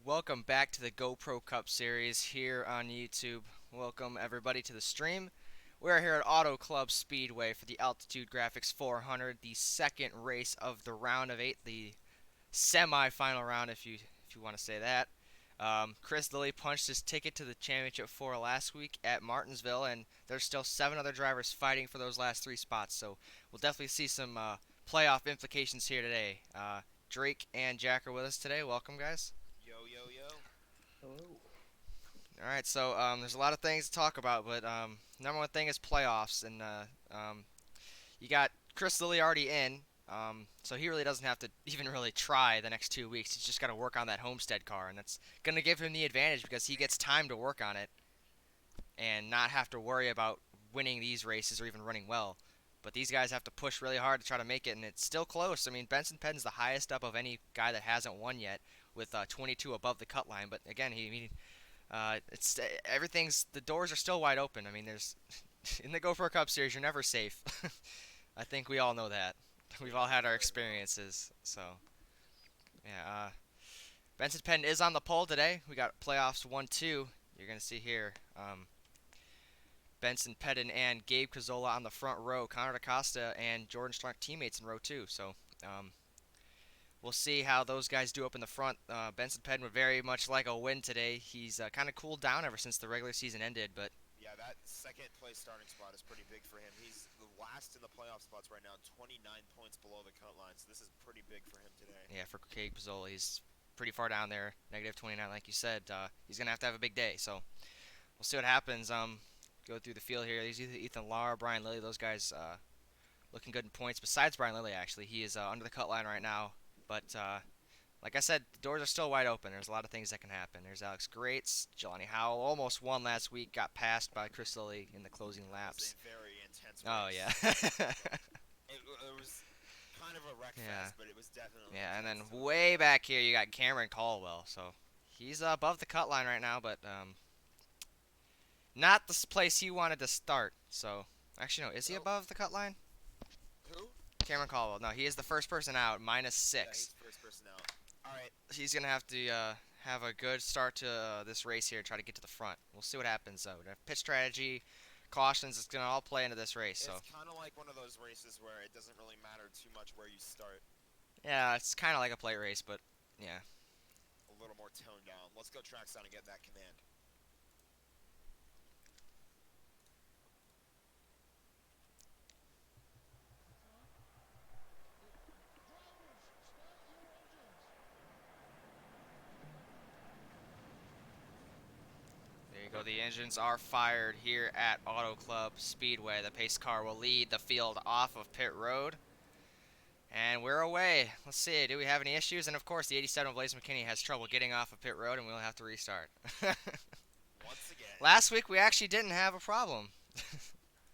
welcome back to the GoPro Cup Series here on YouTube. Welcome everybody to the stream. We're here at Auto Club Speedway for the Altitude Graphics 400, the second race of the round of 8, the semi-final round if you want to say that. Chris Lilly punched his ticket to the Championship 4 last week at Martinsville, and there's still 7 other drivers fighting for those last 3 spots, so we'll definitely see some playoff implications here today. Drake and Jack are with us today. Welcome, guys. Yo, yo, yo. Hello. All right, so there's a lot of things to talk about, but number one thing is playoffs, and you got Chris Lilly already in, so he really doesn't have to even really try the next 2 weeks. He's just got to work on that Homestead car, and that's going to give him the advantage because he gets time to work on it and not have to worry about winning these races or even running well. But these guys have to push really hard to try to make it, and it's still close. I mean, Benson Pettin's the highest up of any guy that hasn't won yet, with 22 above the cut line. But again, it's everything's the doors are still wide open. I mean, there's in the GoPro Cup Series, you're never safe. I think we all know that. We've all had our experiences. So, yeah. Benson Penn is on the pole today. We got playoffs 1-2. You're gonna see here. Benson Pettin and Gabe Cazola on the front row. Connor DaCosta and Jordan Stark teammates in row 2. So, we'll see how those guys do up in the front. Benson Penn would very much like a win today. He's kind of cooled down ever since the regular season ended, but Yeah, that second place starting spot is pretty big for him. He's the last in the playoff spots right now, 29 points below the cut line, so this is pretty big for him today. yeah, for Gabe Cazola, he's pretty far down there, negative 29, like you said. He's gonna have to have a big day. So we'll see what happens. Go through the field here. There's Ethan Lara, Brian Lilly, those guys looking good in points. Besides Brian Lilly, actually, he is under the cut line right now. But like I said, the doors are still wide open. There's a lot of things that can happen. There's Alex Grates, Jelani Howell, almost won last week, got passed by Chris Lilly in the closing It laps. was a very intense Oh race. yeah. It was kind of a wreck Yeah. fest, but it was definitely Yeah, and then intense. way back here you got Cameron Caldwell. So he's above the cut line right now, but not the place he wanted to start. So actually, no, is he Nope. above the cut line? Who? Cameron Caldwell. No, he is the first person out, minus Yeah, 6. he's first person out. All right. He's gonna have to have a good start to this race here, try to get to the front. We'll see what happens though. Pit strategy, cautions, it's gonna all play into this race. So It's kind of like one of those races where it doesn't really matter too much where you start. yeah, it's kind of like a plate race, but yeah. A little more toned down. Let's go trackside and get that command. There you go. The engines are fired here at Auto Club Speedway. The pace car will lead the field off of pit road. And we're away. Let's see. Do we have any issues? And of course, the 87 of Blaze McKinney has trouble getting off of pit road, and we'll have to restart. Once again. Last week, we actually didn't have a problem.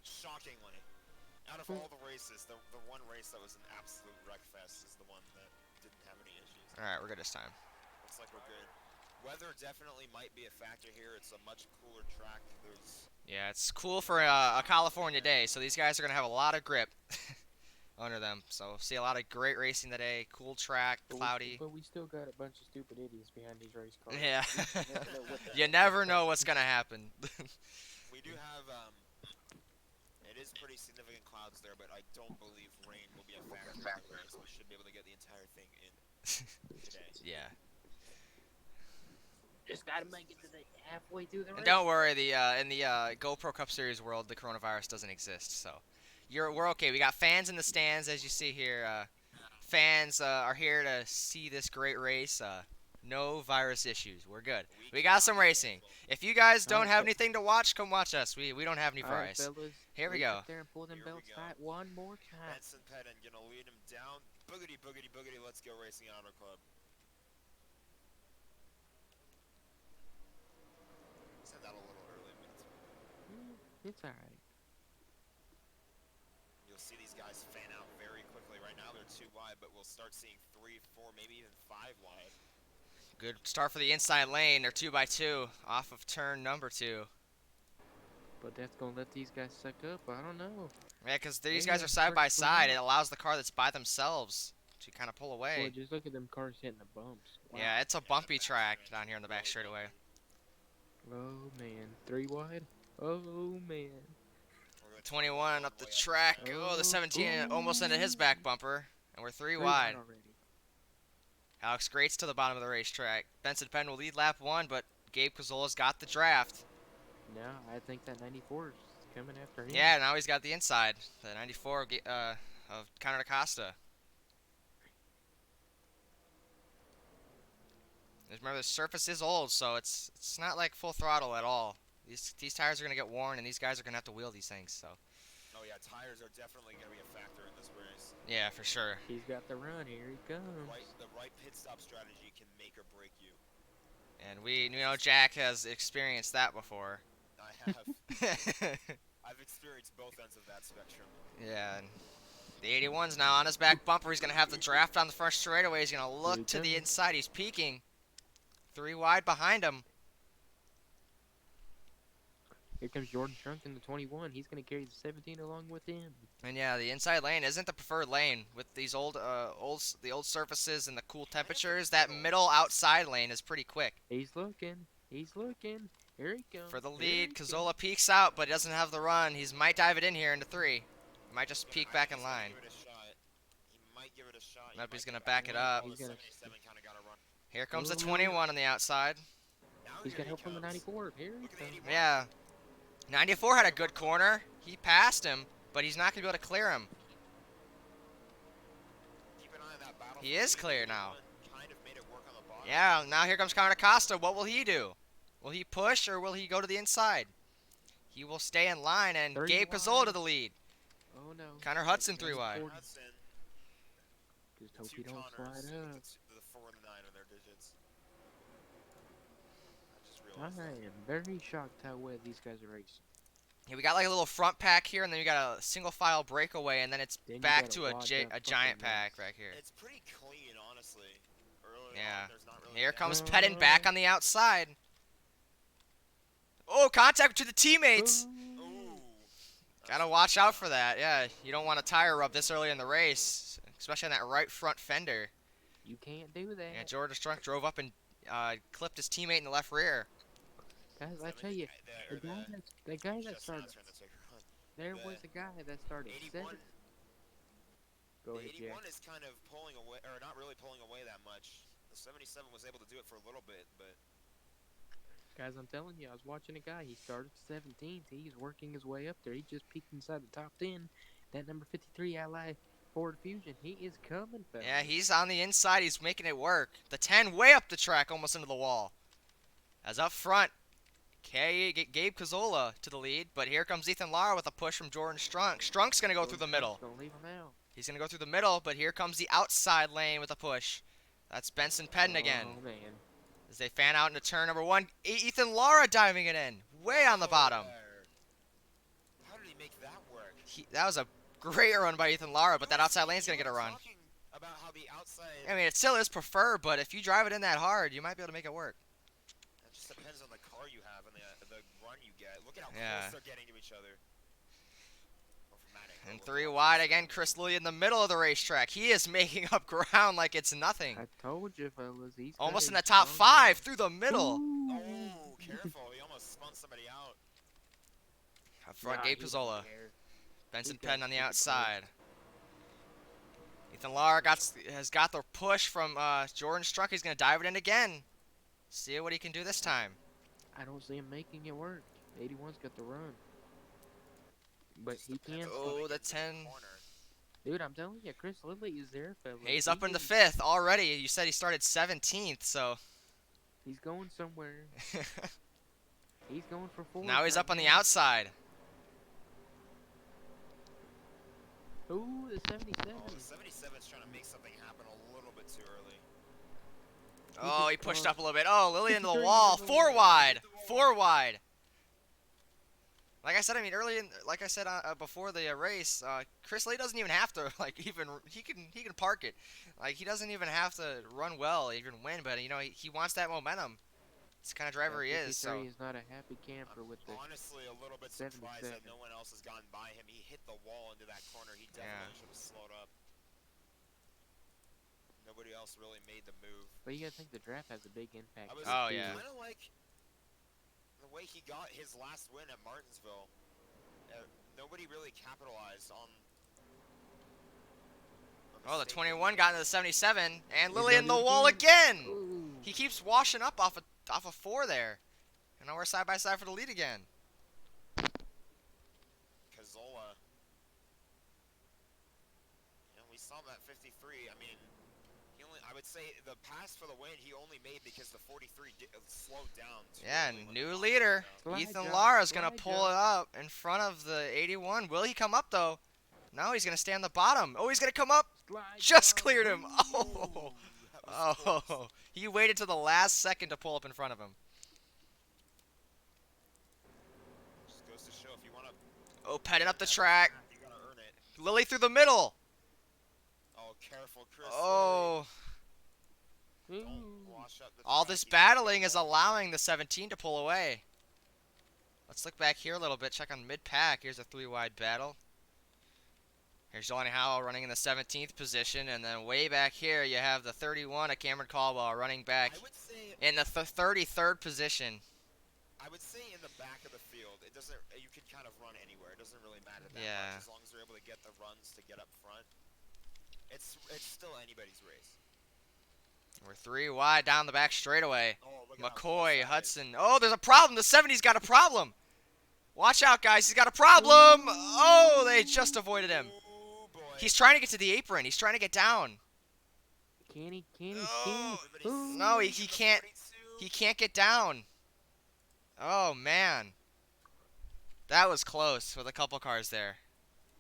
Shockingly, out of all the races, the one race that was an absolute wreck fest is the one that didn't have any issues. All right, we're good this time. Looks like we're good. Weather definitely might be a factor here. It's a much cooler track. There's Yeah, it's cool for a California day, so these guys are going to have a lot of grip under them. So see a lot of great racing today. Cool track, cloudy. But we still got a bunch of stupid idiots behind these race cars. Yeah. You never know what the You never know what's going to happen. we do have it is pretty significant clouds there, but I don't believe rain will be a factor in the race. We should be able to get the entire thing in today. Yeah. Just gotta make it to the halfway through the race. And don't worry, in the GoPro Cup Series world, the coronavirus doesn't exist, so we're okay. We got fans in the stands, as you see here. Fans are here to see this great race. No virus issues. We're good. We got some racing. If you guys don't have anything to watch, come watch us. We don't have any All right, price. fellas. Here we reach go. up there and pull them Here we belts go. tight one more time. Benson Pettin gonna lead him down. Boogity, boogity, boogity. Let's go racing Auto Club. Said that a little early, but It's alright. you'll see these guys fan out very quickly. Right now they're 2 wide, but we'll start seeing 3, 4, maybe even 5 wide. Good start for the inside lane. They're 2x2 off of turn number 2. But that's gonna let these guys suck up. I don't know. Yeah, because these Yeah, guys are side by first side. one. It allows the car that's by themselves to kind of pull Well, away. just look at them cars hitting the bumps. Wow. Yeah, it's a Yeah, bumpy the track backstretch down here in the back really straightaway. bumpy. Oh man, 3 wide. Oh man. We're gonna 21 one up the way up the track. track. Oh, the Oh, 17 almost into his ooh. back bumper, and we're 3 wide wide. already. Alex Grates to the bottom of the racetrack. Benson Penn will lead lap 1, but Gabe Cazzola's got the draft. Now I think that 94 is coming after him. Yeah, now he's got the inside. The 94 of Conor Acosta. Remember, the surface is old, so it's not like full throttle at all. These tires are gonna get worn, and these guys are gonna have to wheel these things. So Oh yeah, tires are definitely gonna be a factor in this race. yeah, for sure. He's got the run. Here he comes. The right pit stop strategy can make or break you. And we know Jack has experienced that before. I have. I've experienced both ends of that spectrum. Yeah. And the 81's now on his back bumper. He's gonna have the draft on the front straightaway. He's gonna look Here he to the comes. inside. He's peeking. 3 wide behind him. Here comes Jordan Strunk in the 21. He's going to carry the 17 along with him. And yeah, the inside lane isn't the preferred lane with these old surfaces and the cool temperatures. That middle outside lane is pretty quick. He's looking. He's looking. Here he comes. For the Here lead, he Cazzola peeks out, but he doesn't have the run. He might dive it in here into 3. He might just peek back in line. Give it a shot. He might give it a shot. Nope, He he's might gonna get back it up. Oh, He's the gonna- 77 kind of got a run. Here comes the Ooh. 21 on the outside. Now He's here got he help from the comes. 94. Here he Look at the comes. 81. Yeah. 94 had a good corner. He passed him, but he's not gonna be able to clear him. Keep an eye on that battle. He is clear now. Kind of made it work on the bottom. Yeah, now here comes Conor Acosta. What will he do? Will he push or will he go to the inside? He will stay in line, and 30 Gabe wide. Cazzola to the lead. Oh no. Connor Hudson That's 3 wide. 40. Hudson, Just the hope two he don't Connors, slide up. the 4 and the 9 on their digits. I just I realized that. am very shocked how well these guys are racing. Yeah, we got like a little front pack here, and then we got a single file breakaway, and then it's Then you back got to a a, wad gi- up a fucking giant mess. pack right here. It's pretty clean, honestly. Early Yeah. on, there's not really Here that comes much. Pettin back on the outside. Oh, contact to the teammates. Ooh. Ooh. Gotta watch out for that. Yeah, you don't want a tire rub this early in the race, especially on that right front fender. You can't do that. Yeah, Jordan Strunk drove up and clipped his teammate in the left rear. Guys, I tell you, the guy that started, there the was a guy that started 81. 7th. Go The ahead, Jack. 81 is kind of pulling away, or not really pulling away that much. The 77 was able to do it for a little bit, but Guys, I'm telling you, I was watching a guy. He started 17th. He's working his way up there. He just peeked inside the top 10. That number 53 Ally Ford Fusion, he is coming, fellas. Yeah, he's on the inside. He's making it work. The 10 way up the track, almost into the wall. As up front, Gabe Cazzola to the lead, but here comes Ethan Lara with a push from Jordan Strunk. Strunk's going to go through the middle. Don't leave him out. He's going to go through the middle, but here comes the outside lane with a push. That's Benson Penn again. Oh, man. As they fan out into turn number 1. Ethan Lara diving it in. Way on the bottom. How did he make that work? That was a great run by Ethan Lara, but that outside lane's going to get a run. Talking about how the outside. I mean, it still is preferred, but if you drive it in that hard, you might be able to make it work. It just depends on the car you have and the run you get. Look at how Yeah. close they're getting to each other. And 3 wide again, Chris Lilly in the middle of the racetrack. He is making up ground like it's nothing. I told you, fellas. He's Almost got in a the top strong 5 team. through the middle. Ooh. Oh, careful. He almost spun somebody out. Up front, Nah, Gabe he don't Pizzola. care. Benson got Penn on the super close. outside. Ethan Lara has got the push from Jordan Strunk. He's going to dive it in again. See what he can do this time. I don't see him making it work. 81's got the run. But Just he depends can. on Oh, when he the gets in 10. corner. Dude, I'm telling you, Chris Lilly is there, fellas. He's up He into is- 5th already. You said he started 17th, so He's going somewhere. He's going for 4. now he's up on the outside. Ooh, the 77. Oh, the 77's trying to make something happen a little bit too early. Oh, he just pushed crossed- up a little bit. Oh, Lilly into the 53 wall. into the 4 wall. wide. Hit the wall. 4 wide. Like I said, I mean, like I said before the race, Chris Lee doesn't even have to he can park it. Like he doesn't even have to run well, even win. But you know, he wants that momentum. It's the kind of driver he is. So 53 is not a happy camper with the. Honestly, a little bit surprised 77. that no one else has gotten by him. He hit the wall into that corner. He definitely Yeah. should have slowed up. Nobody else really made the move. But you gotta think the draft has a big impact. I was Oh, too. yeah. kind of like the way he got his last win at Martinsville. Nobody really capitalized on the Oh, the mistake that he 21 got made. into the 77, and He's Lily gonna in do the it wall again. again. Ooh. He keeps washing up off a 4 there. And now we're side by side for the lead again. Cazzola. And we saw him at 53. I mean, I would say the pass for the win he only made because the 43 slowed down. Yeah, early when new the leader. Slide Ethan job, Lara's going to slide pull it job. up in front of the 81. Will he come up, though? No, he's going to stay on the bottom. Oh, he's going to come up. Slide Just job. cleared him. Ooh, Oh, that was close. oh. He waited to the last second to pull up in front of him. Just goes to show if you want to. Oh, petting up the track. You gotta earn it. Lily through the middle. Oh, careful, Chris. Oh. Lily. Ooh. Don't wash up the All track. this You gotta battling go is long. allowing the 17 to pull away. Let's look back here a little bit. Check on mid-pack. Here's a 3-wide battle. Here's Johnny Howell running in the 17th position. And then way back here, you have the 31 of Cameron Caldwell running back I would say. in the 33rd position. I would say in the back of the field, it doesn't. You can kind of run anywhere. It doesn't really matter that Yeah. much as long as they're able to get the runs to get up front. It's still anybody's race. We're 3 wide down the back straightaway. Oh, look at how McCoy, close that is. Hudson. Oh, there's a problem. The 70's got a problem. Watch out, guys. He's got a problem. Oh, they just avoided him. Ooh, boy. He's trying to get to the apron. He's trying to get down. Can he? Can he? Oh, Can he? Ooh. no, he can't. He can't get down. Oh, man. That was close with a couple cars there.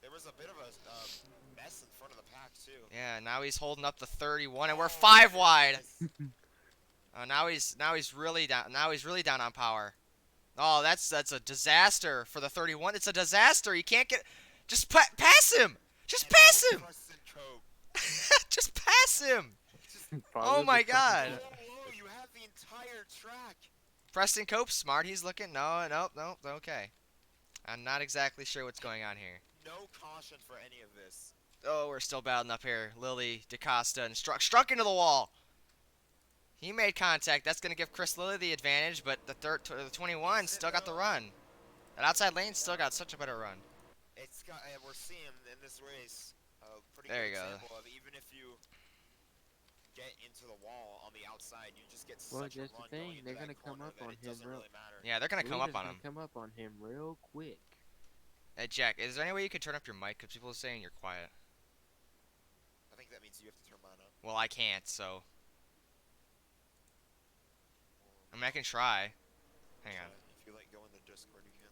There was a bit of a mess in front of the pack too. Yeah, now he's holding up the 31, and we're 5 wide. Nice. Now he's really down. Now he's really down on power. Oh, that's a disaster for the 31. It's a disaster. You can't get. Just pass him. Just And pass no him. Preston Cope. Just pass him. Follow Oh my the God. Oh, you have the entire track. Preston Cope's smart. He's looking. No, no, no. Okay. I'm not exactly sure what's going on here. No caution for any of this. Oh, we're still battling up here. Lily, DaCosta, and struck into the wall. He made contact. That's going to give Chris Lilly the advantage, but the 21 still got the run. That outside lane still got such a better run. It's got. We're seeing in this race a pretty There good you go. example of even if you get into the wall on the outside, you just get Well, such a that's the run thing, going into they're that gonna come corner up that on it him doesn't real- really matter. Yeah, they're going to come up Leader's on gonna him. come up on him real quick. Hey, Jack, is there any way you could turn up your mic? Because people are saying you're quiet. I think that means you have to turn mine up. Well, I can't, so. I mean, I can try. Hang on. If you like go in the Discord, you can.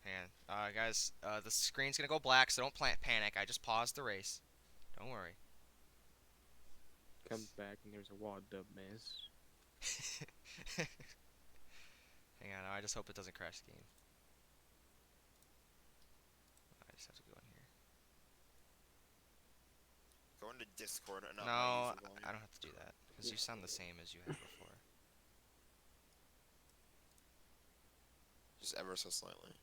Hang on. Guys, the screen's going to go black, so don't panic. I just paused the race. Don't worry. Comes back and there's a wad dub mess. Hang on, I just hope it doesn't crash the game. I just have to go in here. Go into Discord and not No, my user volume. I don't have to do that, because you sound the same as you had before. Just ever so slightly.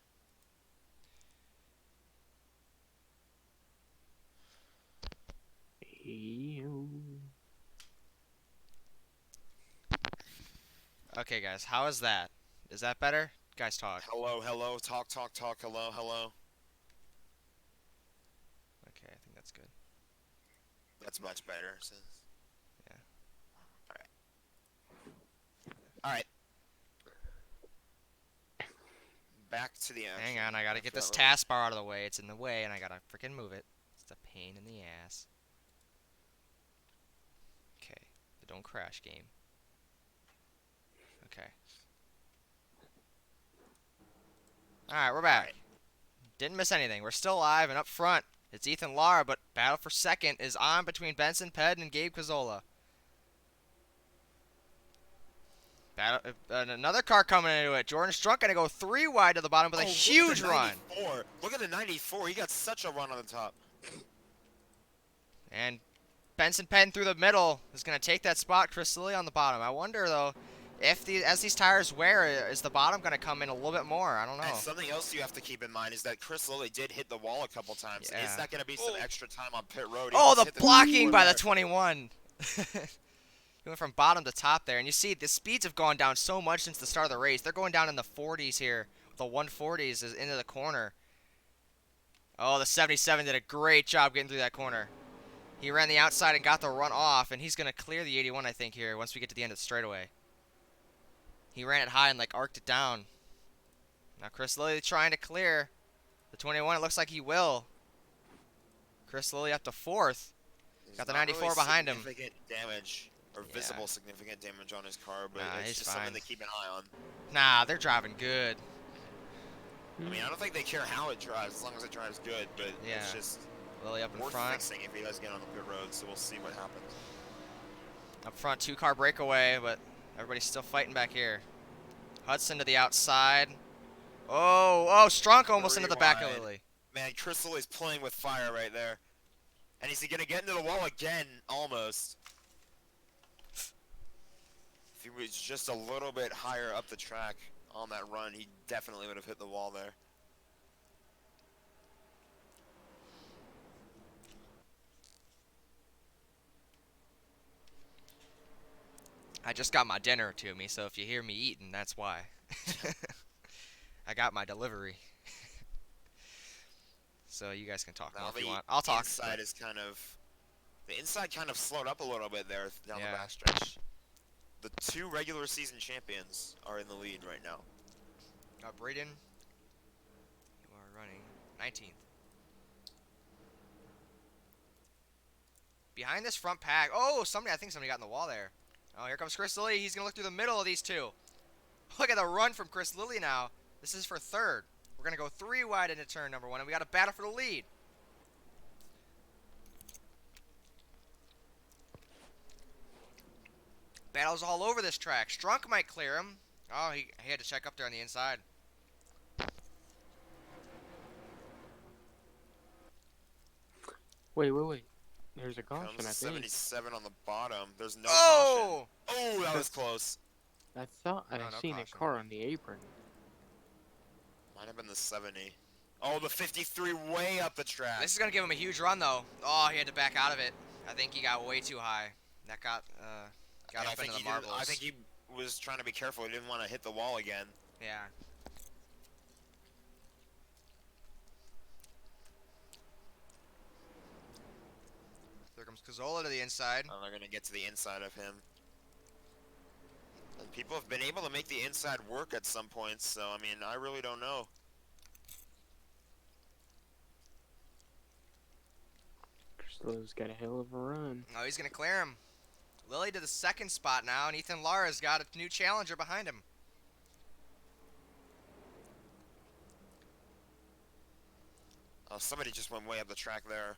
Ew. Okay, guys, how is that? Is that better? Guys, talk. Hello, hello, talk, hello, hello. Okay, I think that's good. That's much better. Since... Yeah. Alright. Back to the action. Hang on, I gotta get After this that little- taskbar out of the way. It's in the way, and I gotta freaking move it. It's a pain in the ass. Okay, the don't crash game. Okay. Alright, we're back. Didn't miss anything. We're still alive, and up front, it's Ethan Lara, but battle for second is on between Benson Ped and Gabe Cazzola. Another car coming into it. Jordan Strunk gonna go 3 wide to the bottom with a look at huge the run. 94. Look at the 94. He got such a run on the top. And Benson Penn through the middle is going to take that spot. Chris Lilly on the bottom. I wonder, though, As these tires wear, is the bottom going to come in a little bit more? I don't And know. something else you have to keep in mind is that Chris Lilly did hit the wall a couple times. Is Yeah. that going to be some extra time on pit road? He Oh, almost the hit the track blocking floor by the there. 21. He went from bottom to top there, and you see the speeds have gone down so much since the start of the race. They're going down in the 40s here. The 140s is into the corner. Oh, the 77 did a great job getting through that corner. He ran the outside and got the run off, and he's going to clear the 81, I think, here once we get to the end of the straightaway. He ran it high and, like, arced it down. Now Chris Lilly trying to clear the 21. It looks like he will. Chris Lilly up to 4th. There's Got the not really 94 behind him. significant damage or Yeah. visible significant damage on his car, but Nah, it's he's just fine. something to keep an eye on. Nah, they're driving good. I mean, I don't think they care how it drives as long as it drives good, but Yeah. it's just Lilly up in worth front. fixing if he does get on the pit road, so we'll see what happens. Up front, 2-car breakaway, but everybody's still fighting back here. Hudson to the outside. Oh, Strunk almost into the back of wide. Lilly. Man, Chris Lilly's playing with fire right there. And is he going to get into the wall again? Almost. If he was just a little bit higher up the track on that run, he definitely would have hit the wall there. I just got my dinner to me, so if you hear me eating, that's why. I got my delivery. So you guys can talk Now more if the you want. I'll talk. inside is the inside kind of slowed up a little bit there down Yeah. the backstretch. The two regular season champions are in the lead right now. Braden, you are running 19th. Behind this front pack. Oh, I think somebody got in the wall there. Oh, here comes Chris Lilly. He's going to look through the middle of these two. Look at the run from Chris Lilly now. This is for 3rd. We're going to go 3 wide into turn number 1, and we got a battle for the lead. Battles all over this track. Strunk might clear him. Oh, he had to check up there on the inside. Wait. There's a caution, Comes I think. 77 on the bottom. There's no Oh! caution. Oh, that was close. I thought I No seen caution. a car on the apron. Might have been the 70. Oh, the 53 way up the track. This is going to give him a huge run, though. Oh, he had to back out of it. I think he got way too high. That got Yeah, up into the marbles. I think he was trying to be careful. He didn't want to hit the wall again. Yeah. There comes Cazzola to the inside. And they're going to get to the inside of him. And people have been able to make the inside work at some points, so, I mean, I really don't know. Crystal's got a hell of a run. Oh, he's going to clear him. Lilly to the 2nd spot now, and Ethan Lara's got a new challenger behind him. Oh, somebody just went way up the track there.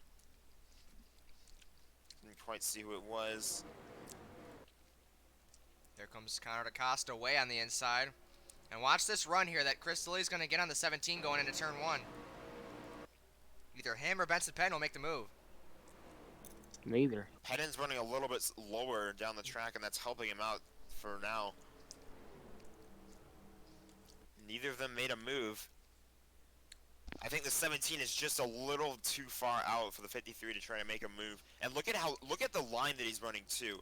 Didn't quite see who it was. There comes Connor DaCosta way on the inside. And watch this run here that Chris Lilly's going to get on the 17 going into turn 1. Either him or Benson Penn will make the move. Neither. Hedden's running a little bit lower down the track, and that's helping him out for now. Neither of them made a move. I think the 17 is just a little too far out for the 53 to try to make a move. And look at the line that he's running too.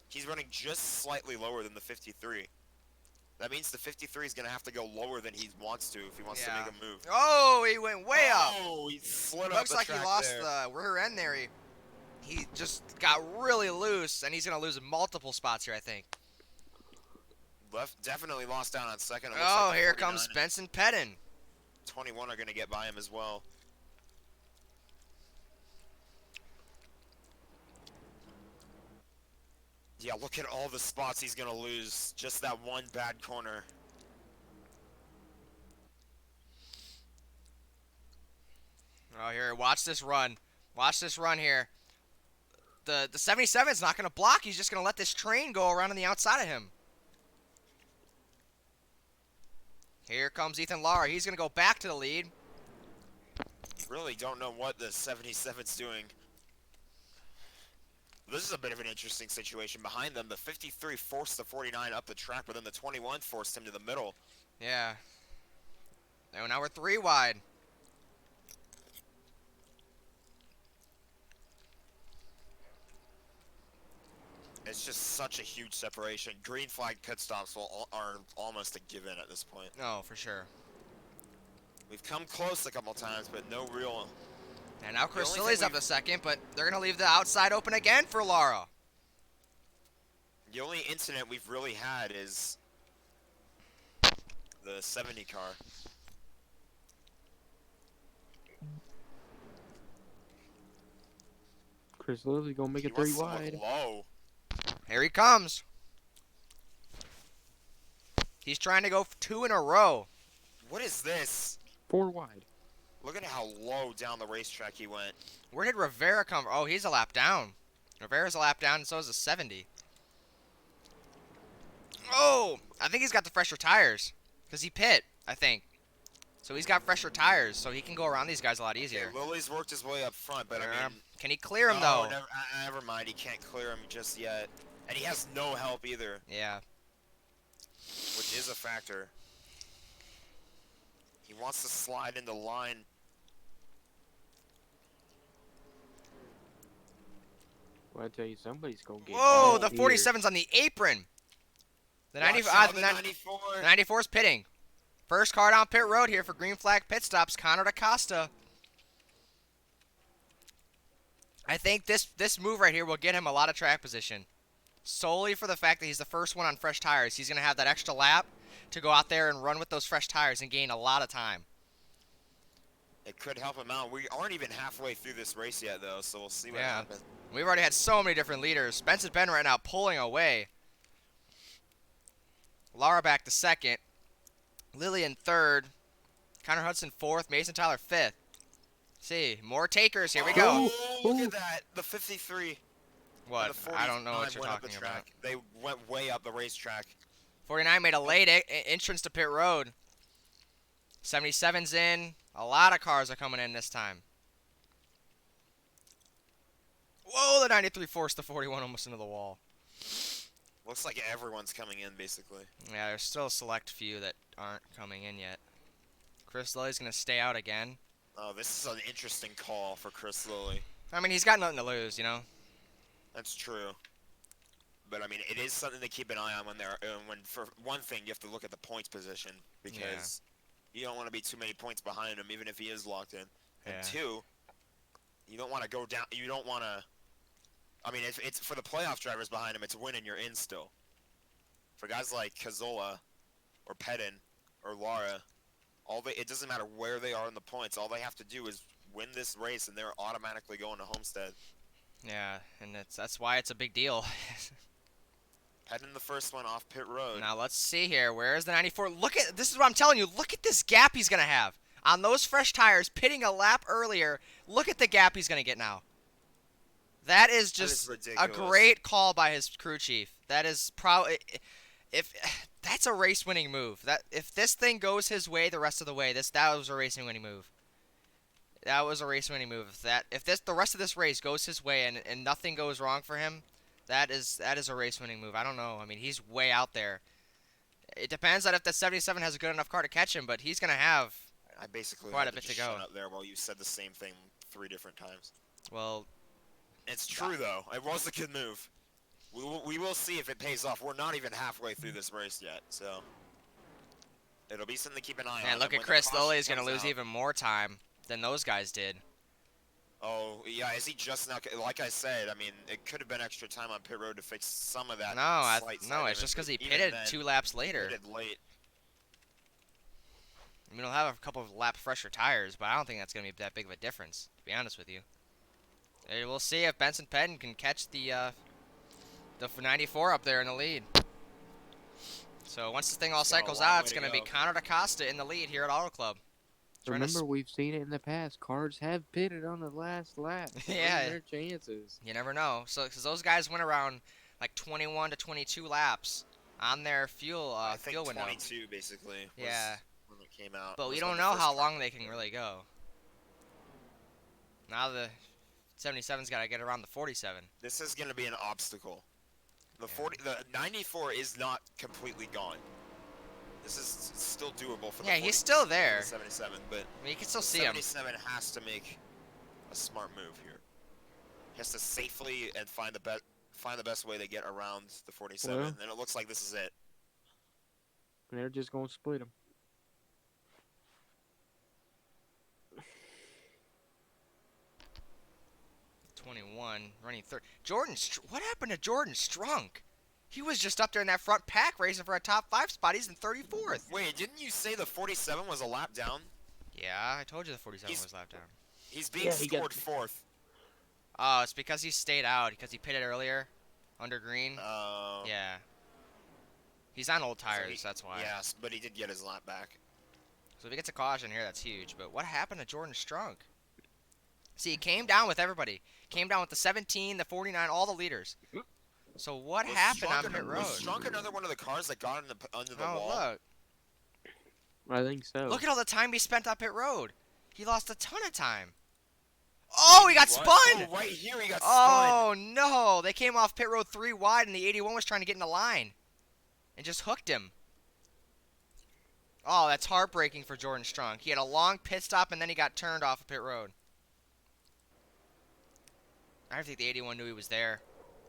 He's running just slightly lower than the 53. That means the 53 is going to have to go lower than he wants to if he wants to make a move. Oh, he went way up. Oh, he slid up Looks the like he track lost there. the rear end there. He just got really loose, and he's going to lose multiple spots here, I think. Definitely lost down on second. It looks Oh, like the here 49 comes Benson Pettin. 21 are going to get by him as well. Yeah, look at all the spots he's going to lose. Just that one bad corner. Oh, here, watch this run. Watch this run here. The 77's not going to block. He's just going to let this train go around on the outside of him. Here comes Ethan Lara. He's going to go back to the lead. Really don't know what the 77's doing. This is a bit of an interesting situation behind them. The 53 forced the 49 up the track, but then the 21 forced him to the middle. Yeah. Now we're 3 wide. It's just such a huge separation. Green flag pit stops are almost a given at this point. Oh, for sure. We've come close a couple times, but no real. And now The Chris only thing Lilly's up the second, but they're going to leave the outside open again for Lara. The only incident we've really had is the 70 car. Chris Lilly gonna make He it 3 wants to look wide. low. Here he comes. He's trying to go 2 in a row. What is this? 4 wide. Look at how low down the racetrack he went. Where did Rivera come from? Oh, he's a lap down. Rivera's a lap down, and so is a 70. Oh, I think he's got the fresher tires. Because he pit, I think. So he's got fresher tires, so he can go around these guys a lot easier. Okay, Lily's worked his way up front, but I mean... Can he clear him, oh, though? never mind. He can't clear him just yet. And he has no help either, Yeah. which is a factor. He wants to slide into line. Well, I tell you, somebody's gonna get. Whoa, bad the here. 47's on the apron. The Watch 90, out, the the 94. 94's pitting. First car down pit road here for green flag pit stops, Connor DaCosta. I think this move right here will get him a lot of track position. Solely for the fact that he's the first one on fresh tires. He's going to have that extra lap to go out there and run with those fresh tires and gain a lot of time. It could help him out. We aren't even halfway through this race yet, though, so we'll see what Yeah. happens. We've already had so many different leaders. Benson Ben right now pulling away. Lara back to second. Lilly in third. Connor Hudson fourth. Mason Tyler fifth. See, more takers. Here we go. Oh, look at that. The 53. What? The I don't know what 49 you're went up the talking about. track. They went way up the racetrack. 49 made a late entrance to pit road. 77's in. A lot of cars are coming in this time. Whoa, the 93 forced the 41 almost into the wall. Looks like everyone's coming in, basically. Yeah, there's still a select few that aren't coming in yet. Chris Lilly's going to stay out again. Oh, this is an interesting call for Chris Lilly. I mean, he's got nothing to lose, you know? That's true. But, I mean, it is something to keep an eye on when for one thing, you have to look at the points position. Because you don't want to be too many points behind him, even if he is locked in. And Yeah. two, you don't want to go down, you don't want to... I mean, it's for the playoff drivers behind him, it's win and you're in still. For guys like Cazzola, or Pedin, or Lara, it doesn't matter where they are in the points. All they have to do is win this race, and they're automatically going to Homestead. Yeah, and that's why it's a big deal. Pedin the first one off pit road. Now let's see here. Where's the 94? This is what I'm telling you. Look at this gap he's gonna have on those fresh tires. Pitting a lap earlier. Look at the gap he's gonna get now. That is just a great call by his crew chief. That is probably that's a race-winning move. That if this thing goes his way the rest of the way, that was a racing-winning move. That was a race-winning move. If the rest of this race goes his way and nothing goes wrong for him, that is a race-winning move. I don't know. I mean, he's way out there. It depends on if the 77 has a good enough car to catch him, but he's gonna have I basically quite had a bit to just go. shut up there while you said the same thing 3 different times. Well, It's true, though. It was a good move. We will see if it pays off. We're not even halfway through this race yet, so... It'll be something to keep an eye on. man, look And at when the Chris caution Lilly is gonna comes lose out- even more time than those guys did. Oh, yeah, is he just now... Like I said, I mean, it could have been extra time on pit road to fix some of that slight No, side it's just damage, because he but even pitted then, 2 laps he later. pitted late. I mean, he'll have a couple of lap fresher tires, but I don't think that's going to be that big of a difference, to be honest with you. We'll see if Benson Pedden can catch the 94 up there in the lead. So once this thing all He's got a cycles long out, way it's to going to be go. Connor DaCosta in the lead here at Auto Club. Trying to Remember, we've seen it in the past. Cars have pitted on the last lap. Yeah. Their chances. You never know. So, because those guys went around like 21 to 22 laps on their fuel I think fuel window. 22, basically, was Yeah. when it came out. But we was don't when the know first how car long they came can out. really go. Now the 77's got to get around the 47. This is going to be an obstacle. The Yeah. 94 is not completely gone. This is still doable for the Yeah, he's still there. 77, but I mean, you can still the see him. 77 has to make a smart move here. He has to safely and find the best way to get around the 47, Well. and it looks like this is it. They're just gonna split them. 21, running third. What happened to Jordan Strunk? He was just up there in that front pack racing for a top 5 spot. He's in 34th. Wait, didn't you say the 47 was a lap down? Yeah, I told you the 47 was lap down. He's being Yeah, he got- scored 4th. Oh, it's because he stayed out, because he pitted earlier, under green. Yeah. He's on old tires, that's why. Yes, but he did get his lap back. So if he gets a caution here, that's huge. But what happened to Jordan Strunk? See, he came down with everybody. Came down with the 17, the 49, all the leaders. So what happened on pit road? Was Strunk another one of the cars that got under the wall? Look. I think so. Look at all the time he spent on pit road. He lost a ton of time. Oh, he got spun! Oh, right here he got spun. Oh, no. They came off pit road 3 wide, and the 81 was trying to get in the line. And just hooked him. Oh, that's heartbreaking for Jordan Strunk. He had a long pit stop, and then he got turned off of pit road. I don't think the 81 knew he was there.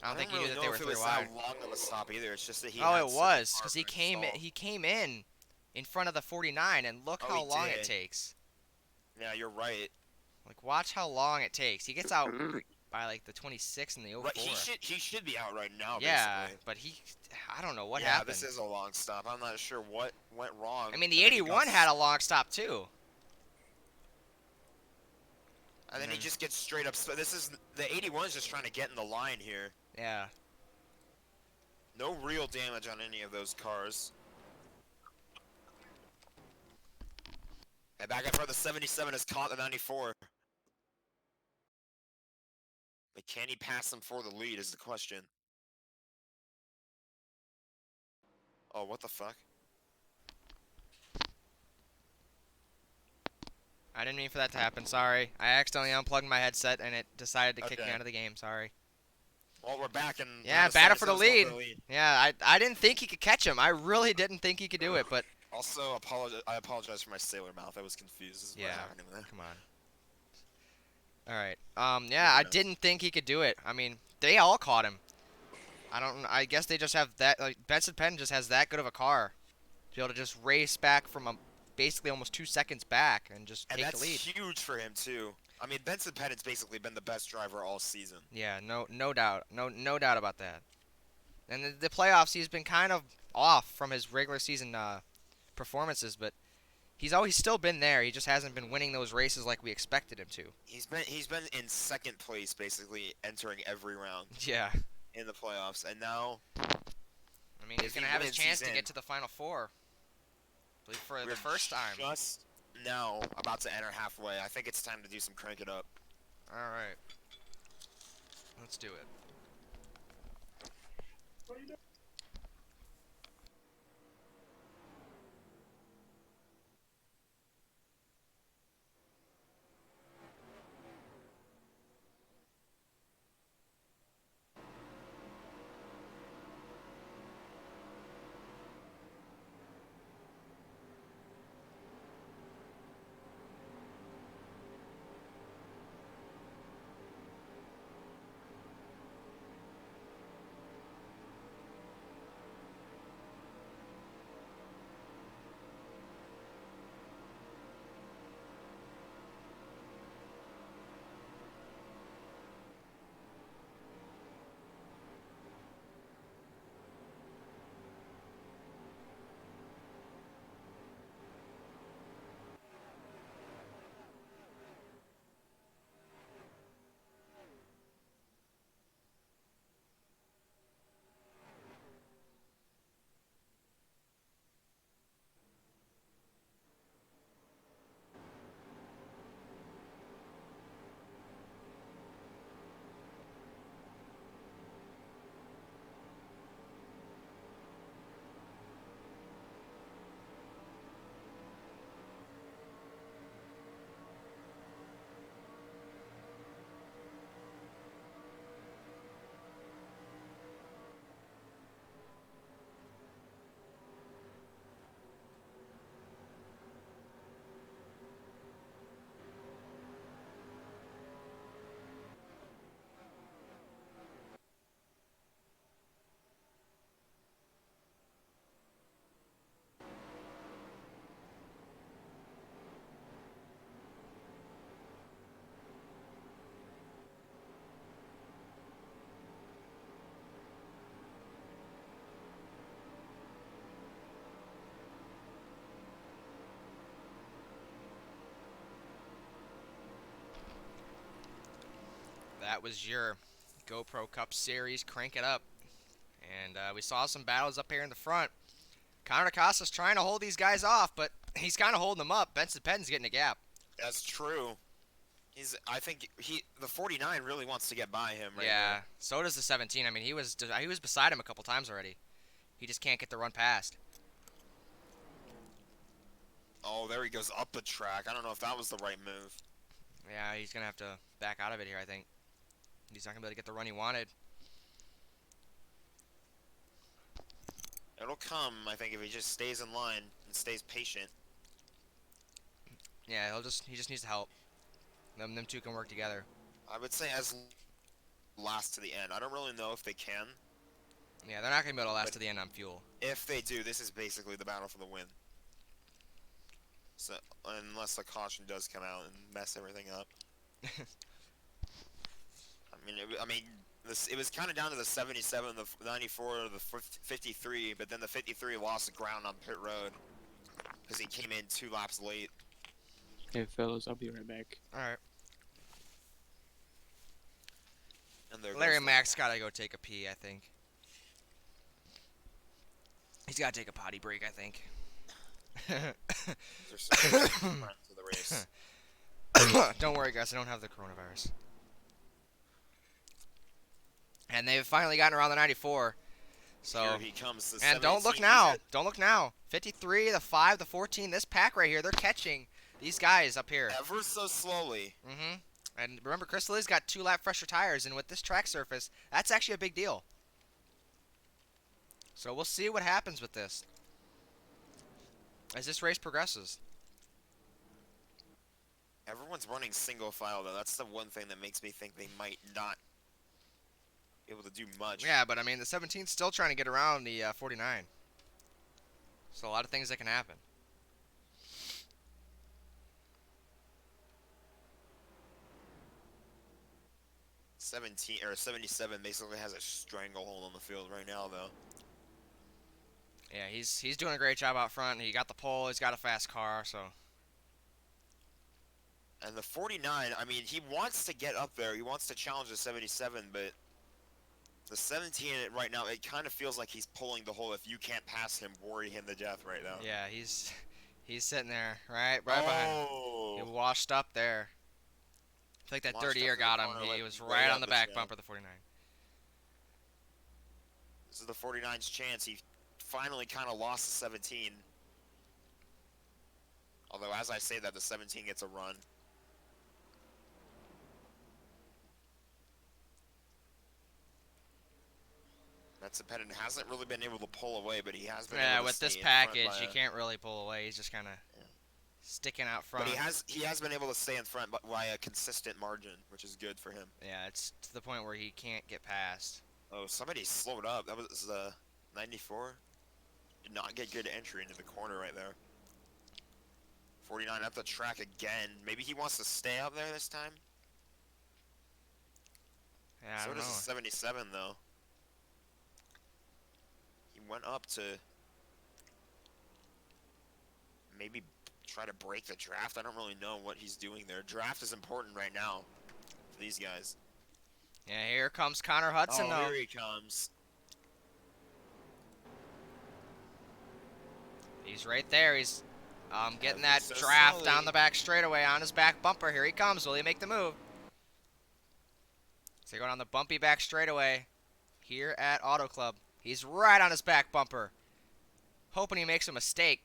I don't think he knew that they were 3 wide. It was that long of a stop either. It's just that he. Oh, had it such a was, because he hard came in front of the 49, and look how long it takes. Yeah, you're right. Like, watch how long it takes. He gets out by like the 26 and the 04. Right, he should be out right now. Yeah, basically. but I don't know what happened. Yeah, this is a long stop. I'm not sure what went wrong. I mean, the 81 had a long stop too. And then he just gets straight up. The 81 is just trying to get in the line here. Yeah. No real damage on any of those cars. And back in front, the 77 has caught the 94. But can he pass him for the lead is the question. Oh, what the fuck? I didn't mean for that to happen. Sorry. I accidentally unplugged my headset and it decided to kick me out of the game. Sorry. Well, we're back and yeah, battle for the lead. Yeah, I didn't think he could catch him. I really didn't think he could do it, but also I apologize for my sailor mouth. I was confused. This is what happened there. Come on. All right. Yeah, I didn't think he could do it. I mean, they all caught him. I guess they just have that. Like, Benson Penn just has that good of a car to be able to just race back from basically almost 2 seconds back and just take the lead. That's huge for him too. I mean, Benson Pennett's basically been the best driver all season. Yeah, no doubt, no doubt about that. And the playoffs, he's been kind of off from his regular season performances, but he's always still been there. He just hasn't been winning those races like we expected him to. He's been in second place basically entering every round. Yeah. In the playoffs, and now. I mean, he's gonna have his chance to get to the Final Four. I believe for the first time. Just now about to enter halfway. I think it's time to do some crank it up. All right. Let's do it. that was your GoPro Cup Series. Crank it up. And we saw some battles up here in the front. Connor DeCosta's trying to hold these guys off, but he's kind of holding them up. Benson Pettin's getting a gap. That's true. I think the 49 really wants to get by him right Yeah, here. so does the 17. I mean, he was beside him a couple times already. He just can't get the run past. Oh, there he goes up the track. I don't know if that was the right move. Yeah, he's going to have to back out of it here, I think. He's not going to be able to get the run he wanted. It'll come, I think, if he just stays in line and stays patient. Yeah, he just needs to help. Them two can work together. I would say as last to the end. I don't really know if they can. Yeah, they're not going to be able to last But to the end on fuel. if they do, this is basically the battle for the win. So, unless the caution does come out and mess everything up. It was kind of down to the 77, the 94, the 53, but then the 53 lost ground on pit road because he came in 2 laps late. Hey, fellas, I'll be right back. All right. And there Larry goes Mack's got to go take a pee, I think. He's got to take a potty break, I think. There's some front to the race. Don't worry, guys. I don't have the coronavirus. And they've finally gotten around the 94. So, Here he comes. The and don't look 17. now. Don't look now. 53, the 5, the 14. This pack right here, they're catching these guys up here. Ever so slowly. Mm-hmm. And remember, Chris Lilly's got 2-lap fresher tires, and with this track surface, that's actually a big deal. So we'll see what happens with this as this race progresses. Everyone's running single file, though. That's the one thing that makes me think they might not be able to do much. Yeah, but I mean, the 17's still trying to get around the 49. So a lot of things that can happen. 77 basically has a stranglehold on the field right now, though. Yeah, he's doing a great job out front. He got the pole. He's got a fast car, so. And the 49, I mean, he wants to get up there. He wants to challenge the 77, but the 17 right now, it kind of feels like he's pulling the whole, if you can't pass him, worry him to death right now. Yeah, he's sitting there right behind him. He washed up there. I think that Washed dirty up air to the got him. corner, He like, was way right up on the the back track. bumper of the 49. This is the 49's chance. He finally kind of lost the 17. Although, as I say that, the 17 gets a run. That's Pettit hasn't really been able to pull away, but he has been Yeah, able to with this stay in front package, by you can't really pull away. He's just kind of sticking out front. But he has been able to stay in front by a consistent margin, which is good for him. Yeah, it's to the point where he can't get past. Oh, somebody slowed up. That was 94. Did not get good entry into the corner right there. 49 up the track again. Maybe he wants to stay up there this time. Yeah, I So don't does know. the 77 though. He went up to maybe try to break the draft. I don't really know what he's doing there. Draft is important right now for these guys. Yeah, here comes Connor Hudson, Oh, though. here he comes. He's right there. He's getting Ever that so draft slowly. down the back straightaway on his back bumper. Here he comes. Will he make the move? So going on the bumpy back straightaway here at Auto Club. He's right on his back bumper. Hoping he makes a mistake.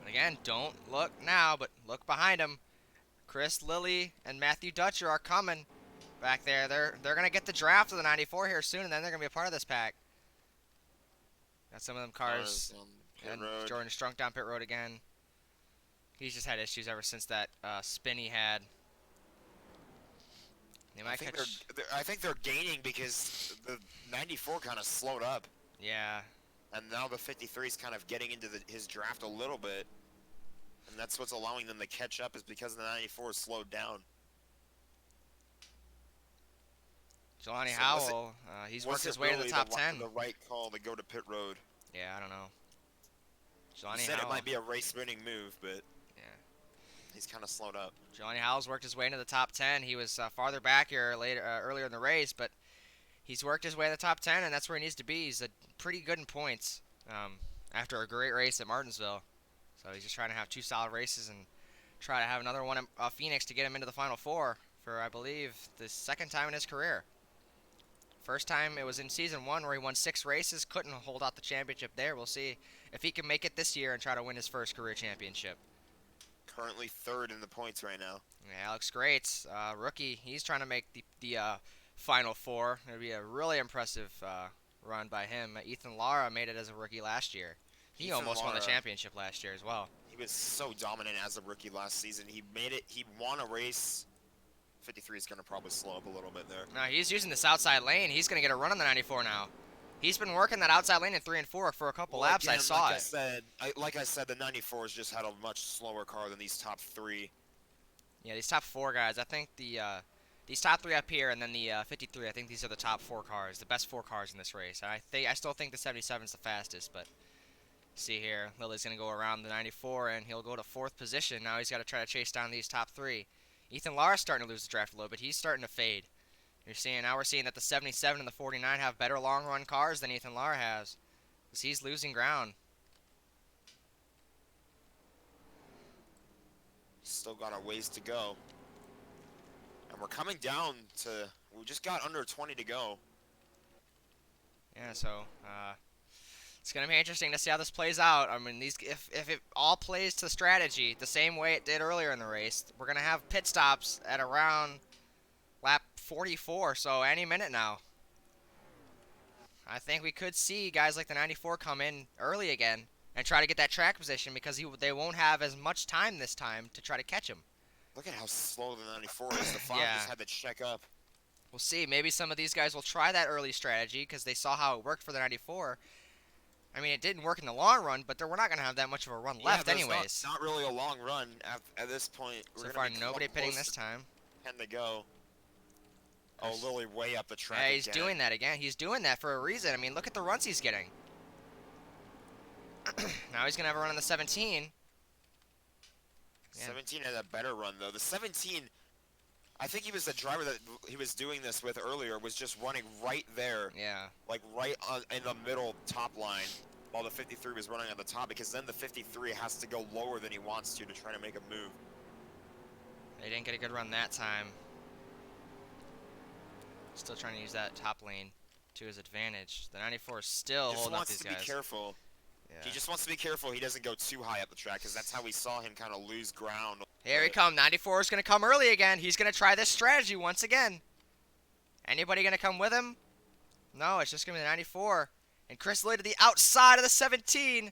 But again, don't look now, but look behind him. Chris Lilly and Matthew Dutcher are coming back there. They're going to get the draft of the 94 here soon, and then they're going to be a part of this pack. Got some of them cars. On pit And road. Jordan Strunk down pit road again. He's just had issues ever since that spin he had. They I might think catch. I think they're gaining because the 94 kind of slowed up, Yeah. and now the 53 is kind of getting into his draft a little bit, and that's what's allowing them to catch up is because the 94 is slowed down. Jelani So was it- Howell, he's Was worked his it way to the really top 10. The right call to go to pit road? Yeah, I don't know. You Jelani said Howell. it might be a race-winning move, but Yeah. He's kind of slowed up. Johnny Howells worked his way into the top 10. He was farther back here earlier in the race, but he's worked his way to the top 10, and that's where he needs to be. He's pretty good in points after a great race at Martinsville. So he's just trying to have 2 solid races and try to have another one at Phoenix to get him into the Final Four for, I believe, the 2nd time in his career. First time it was in season 1 where he won 6 races, couldn't hold out the championship there. We'll see if he can make it this year and try to win his first career championship. Currently 3rd in the points right now. Yeah, Alex Grates, rookie, he's trying to make the Final Four. It'll be a really impressive run by him. Ethan Lara made it as a rookie last year. He Ethan almost won the Lara, championship last year as well. he was so dominant as a rookie last season. He made it. He won a race. 53 is going to probably slow up a little bit there. No, he's using this outside lane. He's going to get a run on the 94 now. He's been working that outside lane in 3 and 4 for a couple laps. Again, I saw like it. Like I said, the 94 has just had a much slower car than these top 3. Yeah, these top 4 guys. I think these top 3 up here and then the 53. I think these are the top 4 cars, the best 4 cars in this race. I still think the 77 is the fastest, but see here, Lily's going to go around the 94 and he'll go to 4th position. Now he's got to try to chase down these top 3. Ethan Lara's starting to lose the draft a little bit. He's starting to fade. We're seeing that the 77 and the 49 have better long run cars than Ethan Lara has. Because he's losing ground. Still got a ways to go. And we're coming down to, we just got under 20 to go. Yeah, so it's going to be interesting to see how this plays out. I mean, if it all plays to strategy the same way it did earlier in the race, we're going to have pit stops at around lap 44, so any minute now. I think we could see guys like the 94 come in early again and try to get that track position because they won't have as much time this time to try to catch him. Look at how slow the 94 is. The 5 Yeah. just had to check up. We'll see. Maybe some of these guys will try that early strategy because they saw how it worked for the 94. I mean, it didn't work in the long run, but we're not going to have that much of a run left there's anyways. Not really a long run at this point. So far, nobody pitting this time. 10 to go. Oh, Lily way up the track Yeah, he's again. doing that again. He's doing that for a reason. I mean, look at the runs he's getting. Now he's going to have a run on the 17. Yeah. 17 had a better run, though. The 17, I think he was the driver that he was doing this with earlier, was just running right there. Yeah. Like right in the middle top line, while the 53 was running on the top, because then the 53 has to go lower than he wants to try to make a move. They didn't get a good run that time. Still trying to use that top lane to his advantage. The 94 is still holding up these guys. Just wants to be careful. Yeah. He just wants to be careful he doesn't go too high up the track, because that's how we saw him kind of lose ground. Here he comes. 94 is going to come early again. He's going to try this strategy once again. Anybody going to come with him? No, it's just going to be the 94. And Chris Lee to the outside of the 17.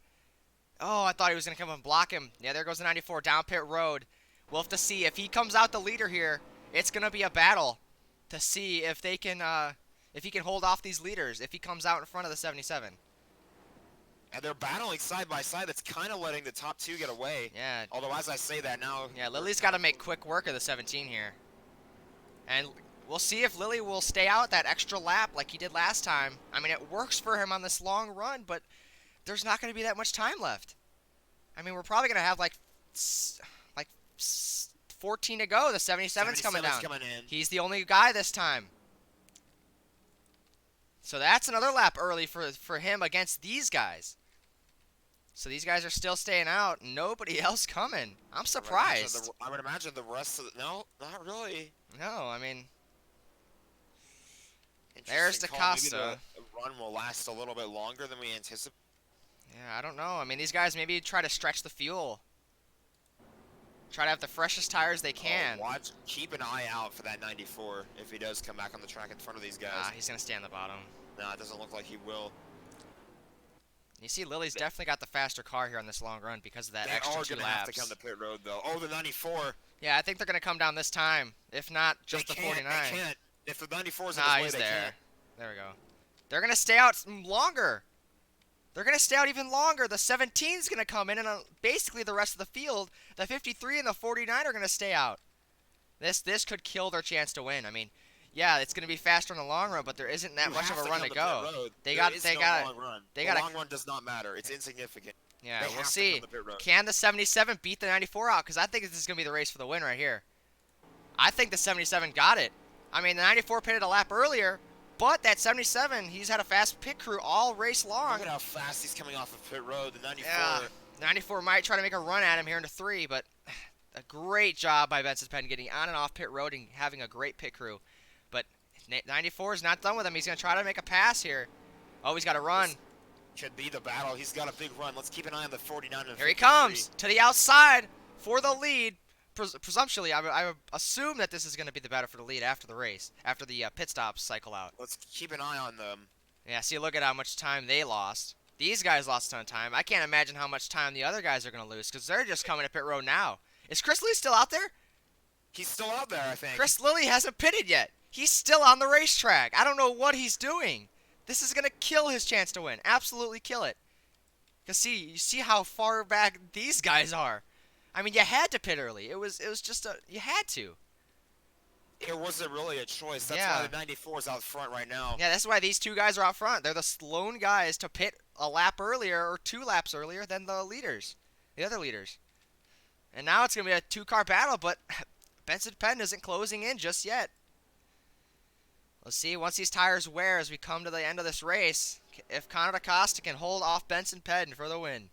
Oh, I thought he was going to come and block him. Yeah, there goes the 94 down pit road. We'll have to see. If he comes out the leader here, it's going to be a battle to see if they can, if he can hold off these leaders, if he comes out in front of the 77. And they're battling side by side. That's kind of letting the top 2 get away. Yeah. Although, as I say that now... Yeah, Lily's got to make quick work of the 17 here. And we'll see if Lily will stay out that extra lap like he did last time. I mean, it works for him on this long run, but there's not going to be that much time left. I mean, we're probably going to have like 14 to go. The 77's coming down. Coming in. He's the only guy this time. So that's another lap early for him against these guys. So these guys are still staying out. Nobody else coming. I'm surprised. I would imagine the rest of the... No, not really. No, I mean... There's There's DaCosta. Maybe the run will last a little bit longer than we anticipate. Yeah, I don't know. I mean, these guys maybe try to stretch the fuel. Try to have the freshest tires they can. Keep an eye out for that 94 if he does come back on the track in front of these guys. He's going to stay on the bottom. No, it doesn't look like he will. You see, Lily's definitely got the faster car here on this long run because of that extra 2 They are laps. have to come to pit road, though. Oh, the 94. Yeah, I think they're going to come down this time. If not, just the 49. They can't. If the 94 is in Nah, his he's way, they there. can't. There we go. They're going to stay out longer. They're going to stay out even longer. The 17's going to come in, and basically the rest of the field, the 53 and the 49 are going to stay out. This could kill their chance to win. I mean, yeah, it's going to be faster in the long run, but there isn't that much of a run to go. They got long run. they The got long run does not matter. It's insignificant. Yeah, They we'll have to come see. to pit road. Can the 77 beat the 94 out? Because I think this is going to be the race for the win right here. I think the 77 got it. I mean, the 94 pitted a lap earlier, but that 77, he's had a fast pit crew all race long. Look at how fast he's coming off of pit road. The 94. Yeah, 94 might try to make a run at him here into 3, but a great job by Benson Penn getting on and off pit road and having a great pit crew. But 94 is not done with him. He's going to try to make a pass here. Oh, he's got to run. This could be the battle. He's got a big run. Let's keep an eye on the 49 and Here he 53. comes to the outside for the lead. Presumptually, I would assume that this is going to be the battle for the lead after the race, after the pit stops cycle out. Let's keep an eye on them. Yeah, see, look at how much time they lost. These guys lost a ton of time. I can't imagine how much time the other guys are going to lose because they're just coming to pit road now. Is Chris Lee still out there? He's still out there, I think. Chris Lilly hasn't pitted yet. He's still on the racetrack. I don't know what he's doing. This is going to kill his chance to win. Absolutely kill it. Because you see how far back these guys are. I mean, you had to pit early. It was just you had to. It wasn't really a choice. That's Yeah. why the 94 is out front right now. Yeah, that's why these two guys are out front. They're the lone guys to pit a lap earlier or 2 laps earlier than the leaders, the other leaders. And now it's going to be a 2-car battle, but Benson Penn isn't closing in just yet. Let's see, once these tires wear as we come to the end of this race, if Connor DaCosta can hold off Benson Penn for the win.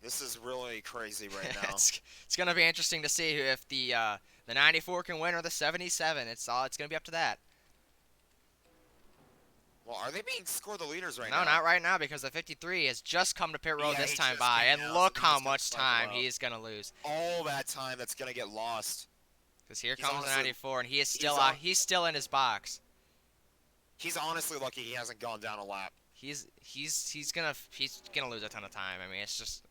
This is really crazy right now. it's going to be interesting to see if the 94 can win or the 77. It's going to be up to that. Well, are they being scored the leaders right No, now? not right now because the 53 has just come to pit road Yeah, this he time just by, came and out, look so how he's gonna much cycle time out. he's going to lose. All that time that's going to get lost. Because here He's comes the honestly- 94, and he is still on- he's still in his box. He's honestly lucky he hasn't gone down a lap. He's gonna lose a ton of time. I mean, it's just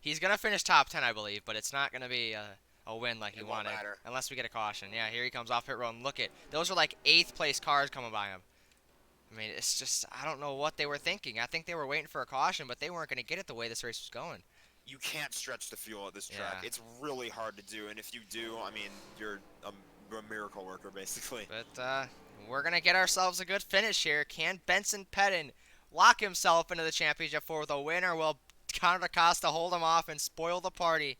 he's gonna finish top 10, I believe, but it's not gonna be a win like he It won't wanted matter. unless we get a caution. Yeah, here he comes off pit road, and look at those are like 8th place cars coming by him. I mean, it's just I don't know what they were thinking. I think they were waiting for a caution, but they weren't gonna get it the way this race was going. You can't stretch the fuel at this track. Yeah. It's really hard to do, and if you do, I mean, you're a miracle worker, basically. But we're going to get ourselves a good finish here. Can Benson Pettin lock himself into the championship for the win, or will Connor DaCosta hold him off and spoil the party?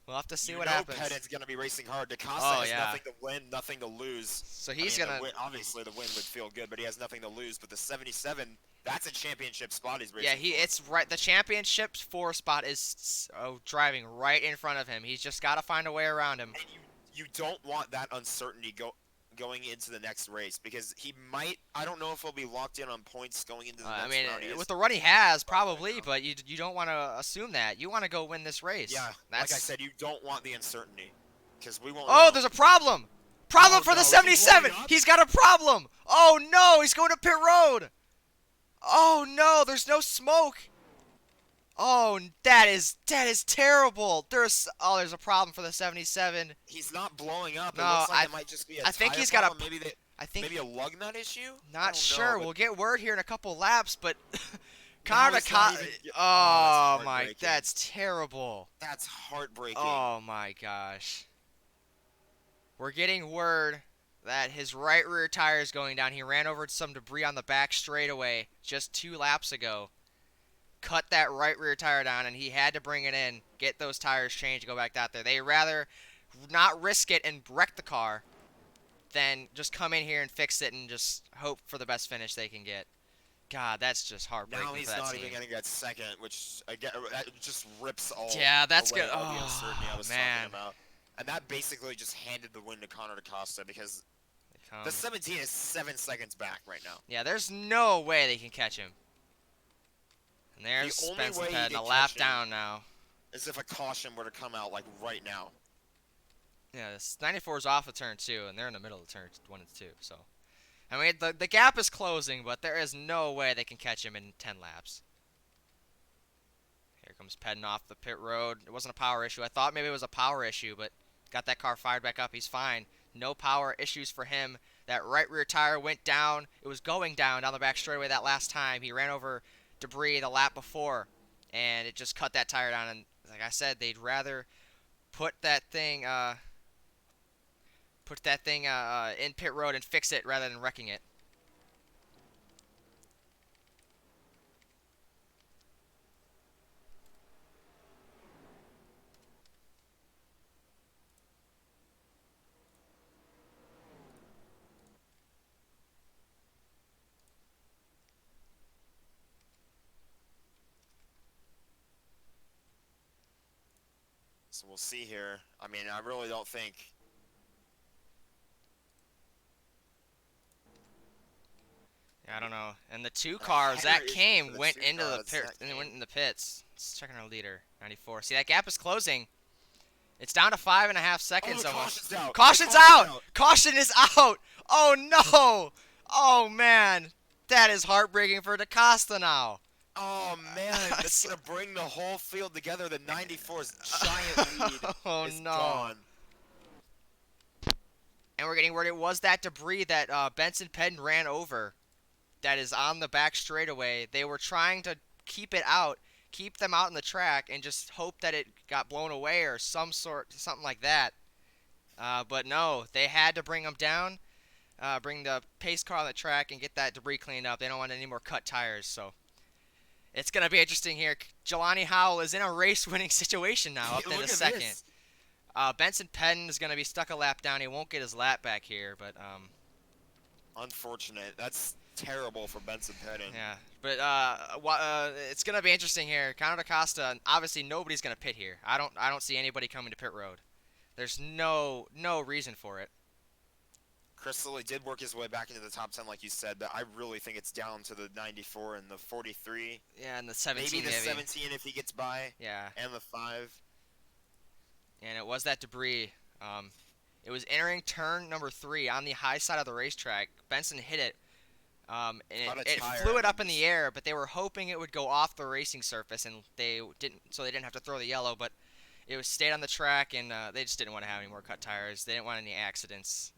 We'll have to see what happens. Pettin's going to be racing hard. DaCosta Oh, has yeah. nothing to win, nothing to lose. So he's going to... Obviously, the win would feel good, but he has nothing to lose. But the 77, that's a championship spot he's racing Yeah, for. it's right. The championship 4 spot is driving right in front of him. He's just got to find a way around him. And you don't want that uncertainty going into the next race because he might. I don't know if he'll be locked in on points going into the next I mean, round. He is- with the run he has, probably, but you don't want to assume that. You want to go win this race. yeah, That's... like I said, you don't want the uncertainty because we won't. Oh, know. there's a problem. Problem Oh, for the no, he's 77. blowing up? He's got a problem. Oh no, he's going to pit road. Oh no, there's no smoke. Oh, that is terrible. There's a problem for the 77. He's not blowing up. No, it looks like I- it might just be a I think tire he's got a- problem. I think Maybe a lug nut issue. I not don't sure. know, but We'll get word here in a couple laps, but Now Connor it's not DaCosta. even- Oh that's my, heartbreaking. that's terrible. that's heartbreaking. Oh my gosh. We're getting word that his right rear tire is going down. He ran over some debris on the back straightaway just 2 laps ago. Cut that right rear tire down, and he had to bring it in, get those tires changed, go back out there. They rather not risk it and wreck the car than just come in here and fix it and just hope for the best finish they can get. God, that's just heartbreaking Now he's for that not team. even going to get second, which again that just rips all. Yeah, that's away good. all the Oh, uncertainty I was man. talking about. And that basically just handed the win to Connor DaCosta because Um, the 17 is 7 seconds back right now. yeah, there's no way they can catch him. And there's The only Spencer way you Pettin, can a lap catch him- down now. As if a caution were to come out like right now. Yeah, this 94 is off of turn 2, and they're in the middle of turn 1 and 2. So, I mean, the gap is closing, but there is no way they can catch him in 10 laps. Here comes Pettin off the pit road. It wasn't a power issue. I thought maybe it was a power issue, but got that car fired back up. He's fine. No power issues for him. That right rear tire went down. It was going down the back straightaway that last time. He ran over debris the lap before, and it just cut that tire down. And like I said, they'd rather put that thing, put that thing in pit road and fix it rather than wrecking it. So we'll see here. I mean, I really don't think. Yeah, I don't know. And the two A cars header that issue came for the went two into the cars pit that and went came. in the pits. Let's check on our leader, 94. See, that gap is closing. It's down to 5.5 Oh, seconds the almost. caution's out. Caution's The out! Caution is out! Oh no! Oh man, that is heartbreaking for DaCosta now. Oh man, that's gonna bring the whole field together. The 94's giant lead Oh is no. gone. And we're getting word it was that debris that Benson Penn ran over that is on the back straightaway. They were trying to keep it out, keep them out in the track, and just hope that it got blown away or something like that. But no, they had to bring them down, bring the pace car on the track, and get that debris cleaned up. They don't want any more cut tires, so it's going to be interesting here. Jelani Howell is in a race-winning situation now, up Look in at second. this. Benson Penn is going to be stuck a lap down. He won't get his lap back here, but Unfortunate. That's terrible for Benson Pettin. yeah. But it's going to be interesting here. Conor DaCosta, obviously nobody's going to pit here. I don't see anybody coming to pit road. There's no reason for it. Chris Lilly did work his way back into the top 10, like you said, but I really think it's down to the 94 and the 43. Yeah, and the 17 maybe the 17 if he gets by. Yeah. And the 5. And it was that debris. It was entering turn number 3 on the high side of the racetrack. Benson hit it. And it flew it up in the air, but they were hoping it would go off the racing surface, and they didn't, so they didn't have to throw the yellow. But it was stayed on the track, and they just didn't want to have any more cut tires. They didn't want any accidents,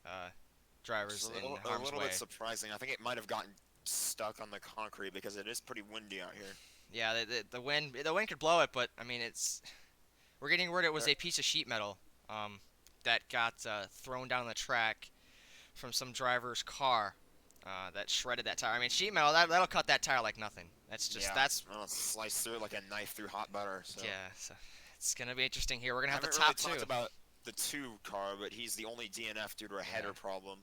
drivers in harm's a little way. bit surprising. I think it might have gotten stuck on the concrete because it is pretty windy out here. Yeah, the wind could blow it, but I mean we're getting word it was a piece of sheet metal that got thrown down the track from some driver's car. That shredded that tire. I mean, sheet metal that'll cut that tire like nothing. That's just It'll slice through it like a knife through hot butter. So. yeah. So it's gonna be interesting here. We're gonna have the I top haven't really two. talked about the 2 car, but he's the only DNF due to a header problem.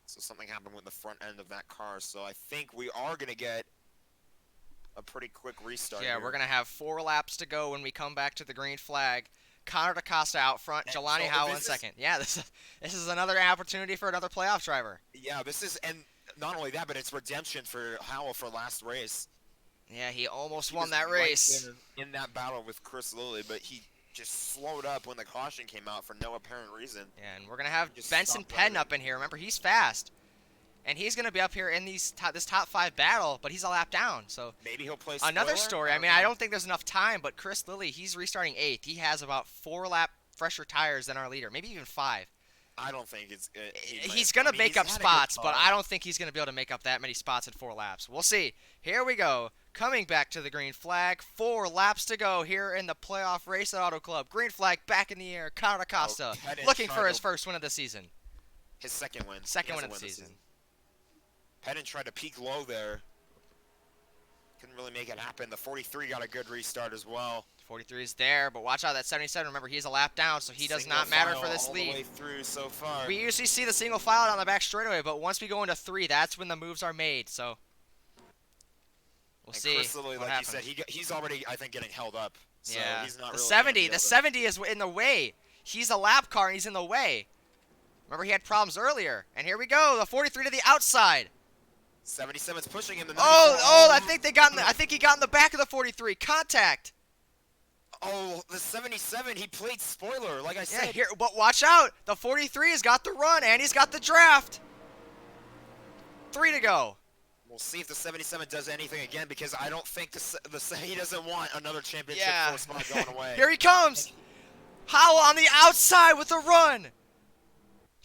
So something happened with the front end of that car. So I think we are gonna get a pretty quick restart. Yeah, here. we're gonna have 4 laps to go when we come back to the green flag. Conor DaCosta out front, And Jelani so Howell in second. Yeah, this is another opportunity for another playoff driver. Yeah, this is, and not only that, but it's redemption for Howell for last race. Yeah, he almost He won was that right race. there in that battle with Chris Lilly, but he just slowed up when the caution came out for no apparent reason. Yeah, and we're gonna have Just Benson stopped Penn driving. up in here. Remember, he's fast, and he's gonna be up here in this top 5 battle, but he's a lap down. So Maybe he'll play another spoiler? story. I mean, I don't think there's enough time, but Chris Lilly, he's restarting 8th. He has about 4 lap fresher tires than our leader, maybe even 5. I don't think it's. He's gonna make up spots, but I don't think he's gonna be able to make up that many spots in 4 laps. We'll see. Here we go. Coming back to the green flag. 4 laps to go here in the playoff race at Auto Club. Green flag back in the air. Conor DaCosta looking for his first win of the season. His second win. Second win of the season. Pettin tried to peek low there. Couldn't really make it happen. The 43 got a good restart as well. 43 is there, but watch out, that 77. Remember, he's a lap down, so he does Single not matter file for this all the lead. way through so far. We usually see the single file on the back straightaway, but once we go into 3, that's when the moves are made. So we'll see. Chris Lilly, what like happens. you said, he's already, I think, getting held up. So Yeah, he's not the really 70. The 70 is in the way. He's a lap car, and he's in the way. Remember, he had problems earlier. And here we go. The 43 to the outside. 77's pushing him. The I think they got. I think he got in the back of the 43. Contact. Oh, the 77. He played spoiler, like I Yeah, said. here. But watch out. The 43 has got the run, and he's got the draft. 3 to go. We'll see if the 77 does anything again, because I don't think he doesn't want another championship Yeah. first spot going away. Here he comes. Howell on the outside with the run.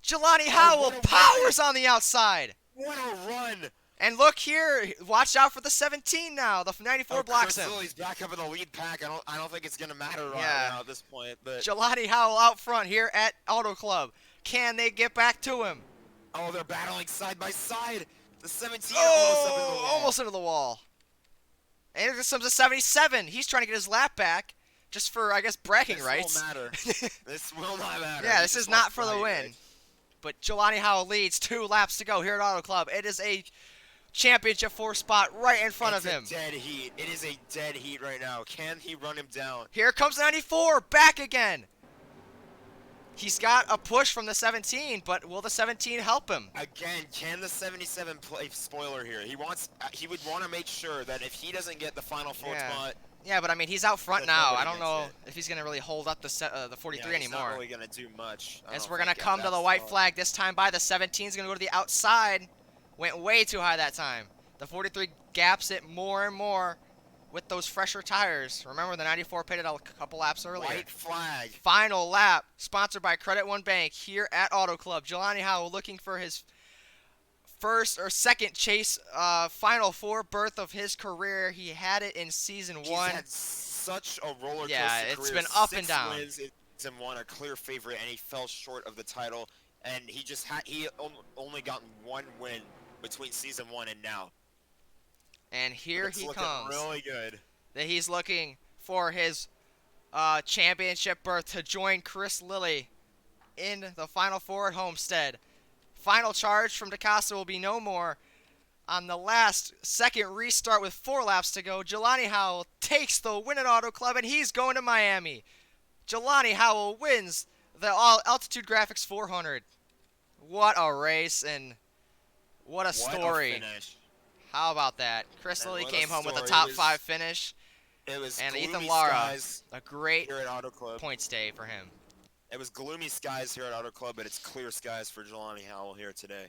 Jelani Howell what a powers on the outside. What a run! And look here, watch out for the 17 now. The 94 blocks Chris him. Lilly's back up in the lead pack. I don't think it's gonna matter right Yeah. now at this point. But Jelani Howell out front here at Auto Club. Can they get back to him? Oh, they're battling side by side. The 17 almost up into the Oh, wall. almost into the wall. And here comes the 77. He's trying to get his lap back just for, I guess, bragging This rights. won't matter. This will not matter. Yeah, He this just is wants not for the bragging win. rights. But Jelani Howell leads 2 laps to go here at Auto Club. It is a championship 4 spot right in front of him. It's a dead heat. It is a dead heat right now. Can he run him down? Here comes 94, back again. He's got a push from the 17, but will the 17 help him? Again, can the 77 play spoiler here? He would want to make sure that if he doesn't get the final 4 Yeah. spot, Yeah, but I mean, he's out front That now. nobody I don't gets know it. if he's going to really hold up the 43 he's not anymore. really gonna do much. I As don't we're going to think, at come to that the white spot. flag this time by the 17 is going to go to the outside. Went way too high that time. The 43 gaps it more and more with those fresher tires. Remember, the 94 pitted a couple laps earlier. White flag. Final lap, sponsored by Credit One Bank here at Auto Club. Jelani Howell looking for his first or second chase Final 4 berth of his career. He had it in season 1. He's had such a roller coaster Yeah, it's career. been up 6 and down. wins in season 1, a clear favorite, and he fell short of the title. And he just only gotten 1 win between season 1 and now. And here It's he looking comes. really good. That he's looking for his championship berth to join Chris Lilly in the Final 4 at Homestead. Final charge from DaCosta will be no more. On the last second restart with 4 laps to go, Jelani Howell takes the win at Auto Club, and he's going to Miami. Jelani Howell wins the All Altitude Graphics 400. What a race, and what a story. What a finish. How about that? Chris And Lilly what a came home with a story. top It was- 5 finish, It was and gloomy Ethan Lara, skies a great here at Auto Club. points day for him. It was gloomy skies here at Auto Club, but it's clear skies for Jelani Howell here today.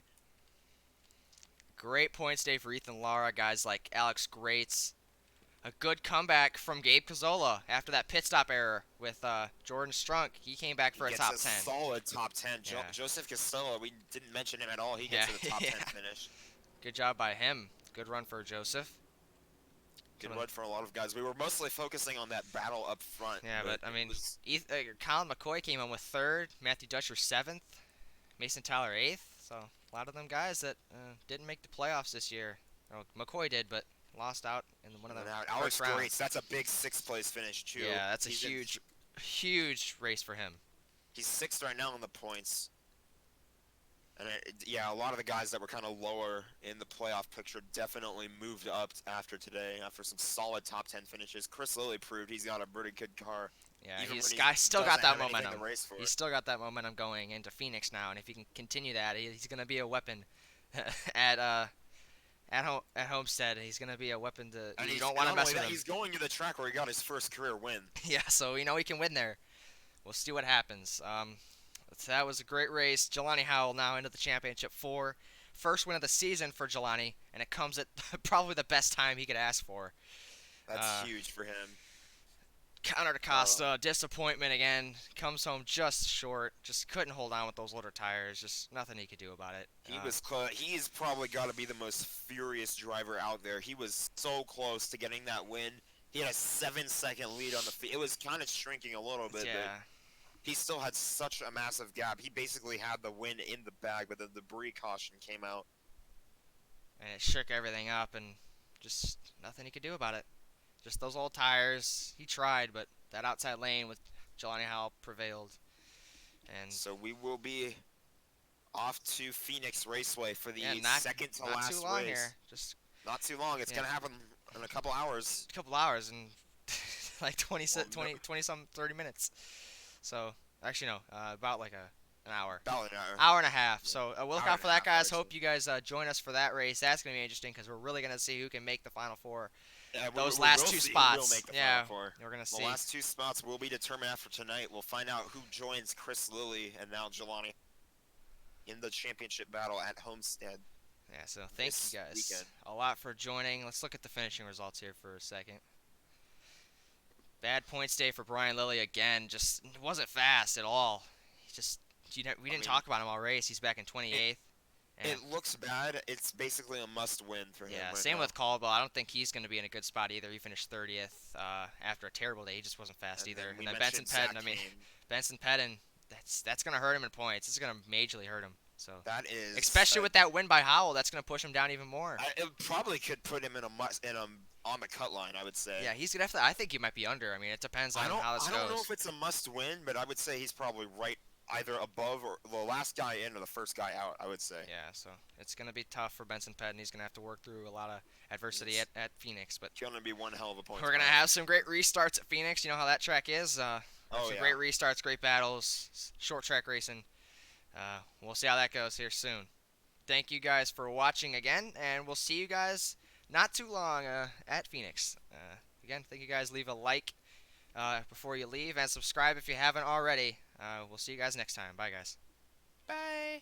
Great points day for Ethan Lara, guys like Alex Grates. A good comeback from Gabe Cazzola after that pit stop error with Jordan Strunk. He came back for He a gets top a 10. solid top 10. Yeah. Joseph Costello, we didn't mention him at all. He gets Yeah, to the top yeah. 10 finish. Good job by him. Good run for Joseph. Good run for a lot of guys. We were mostly focusing on that battle up front. Yeah, but I it mean, was- Colin McCoy came in with 3rd, Matthew Dutcher 7th, Mason Tyler 8th. So a lot of them guys that didn't make the playoffs this year. Well, McCoy did, but lost out in one of the and out. first Alex rounds. Grates, that's a big 6th place finish too. Yeah, that's a He's in- huge race for him. He's 6th right now in the points. And yeah, a lot of the guys that were kind of lower in the playoff picture definitely moved up after today, after some solid top 10 finishes. Chris Lilly proved he's got a pretty good car. Yeah, even he's when he guy still got doesn't that have anything momentum. to race for. He's still got that momentum going into Phoenix now, and if he can continue that, he's gonna be a weapon at Homestead. He's gonna be a weapon to. And You he's- don't and want to not mess only with that, him. he's going to the track where he got his first career win. Yeah, so we know he can win there. We'll see what happens. So that was a great race. Jelani Howell now into the championship 4. First win of the season for Jelani, and it comes at probably the best time he could ask for. That's huge for him. Connor DaCosta, disappointment again. Comes home just short. Just couldn't hold on with those litter tires. Just nothing he could do about it. He's probably got to be the most furious driver out there. He was so close to getting that win. He had a 7-second lead on the field. It was kind of shrinking a little bit, Yeah. but he still had such a massive gap. He basically had the win in the bag, but the debris caution came out. And it shook everything up, and just nothing he could do about it. Just those old tires. He tried, but that outside lane with Jelani Howell prevailed. And So we will be off to Phoenix Raceway for the yeah, not, second to not last too long race. here. Just Not too long. It's Yeah. gonna happen in a couple hours. a couple hours and like 20 some 30 minutes. So actually no, about like an hour. About an hour. Hour and a half. So we'll look Hour out and for a that, half, guys. actually. Hope you guys join us for that race. That's gonna be interesting because we're really gonna see who can make the Final 4. Yeah, Those we last will 2 see who will spots. make the Yeah, Final Four. we're gonna The see. last 2 spots will be determined after tonight. We'll find out who joins Chris Lilly and now Jelani in the championship battle at Homestead. Yeah, so thank this you guys weekend. a lot for joining. Let's look at the finishing results here for a second. Bad points day for Brian Lilly again. Just wasn't fast at all. He just we didn't mean, talk about him all race. He's back in 28th. And It looks bad. It's basically a must-win for him. yeah, right same now. with Caldwell. I don't think he's going to be in a good spot either. He finished 30th after a terrible day. He just wasn't fast And either. then we And then Benson mentioned Zach Pettin. I mean, Kane. Benson Pettin. that's gonna hurt him in points. It's gonna majorly hurt him. So That is. especially with that win by Howell, that's gonna push him down even more. It probably could put him in a on the cut line. I would say. Yeah, he's gonna have to. I think he might be under. I mean, it depends on how this I don't know goes. if it's a must win, but I would say he's probably right either above or the last guy in or the first guy out. I would say. Yeah, so it's gonna be tough for Benson Pett, and he's gonna have to work through a lot of adversity It's at Phoenix. But going to be one hell of a point. we're gonna have some great restarts at Phoenix. You know how that track is. Oh, some yeah. great restarts, great battles, short track racing. We'll see how that goes here soon. Thank you guys for watching again, and we'll see you guys not too long at Phoenix. Again, thank you guys. Leave a like before you leave, and subscribe if you haven't already. We'll see you guys next time. Bye, guys. Bye.